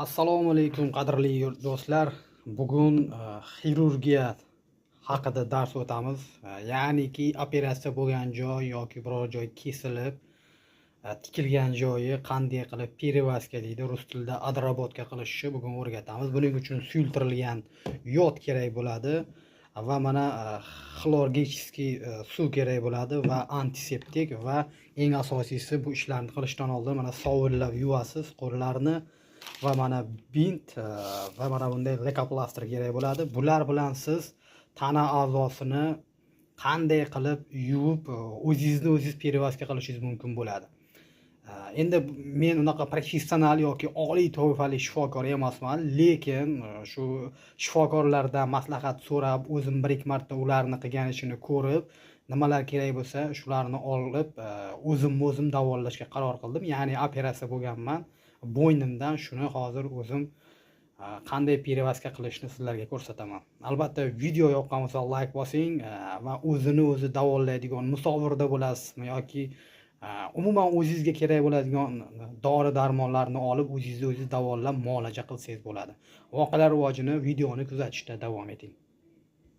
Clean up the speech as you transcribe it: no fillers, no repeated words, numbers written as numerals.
Assalomu alaykum qadrli do'stlar. Bugun xirurgiya haqida dars o'tamiz. Ya'niki operatsiya bo'lgan joy yoki biror joy kesilib, tikilgan joyi qanday qilib перевязка deydi, rus tilida odработка qilishni bugun o'rgatamiz. Buning uchun suyultirilgan yod kerak bo'ladi va mana xlorgechiskiy suv kerak bo'ladi va antiseptik va eng asosiysi bu ishlarni qilishdan oldin mana sovunlab yuvasiz qo'llarni va mana bint va mana bunday lekoplaster kerak bo'ladi. Bular bilan siz tana a'zosini qanday qilib yuvib o'zingizni o'zingiz перевязка qilishingiz mumkin bo'ladi. Endi men unaqa professional yoki oliy toifali shifokor emasman, lekin shu shifokorlardan maslahat so'rab, o'zim 1-2 marta ularni qilgan ishini ko'rib, nimalar kerak bo'lsa, shularni olib o'zim davolashga qaror qildim. Ya'ni operatsiya bo'lganman. Bo'ynimdan shuni hozir o'zim qanday перевязка qilishni sizlarga ko'rsataman. Albatta video yoqqan bo'lsa like bosing va o'zini o'zi davolaydigan musavvirda bo'lasizmi yoki umuman o'zingizga kerak bo'ladigan dori-darmonlarni olib o'zingizni o'zingiz davolab muolaja qilsangiz bo'ladi. Voqealar rivojini videoni kuzatishda davom eting.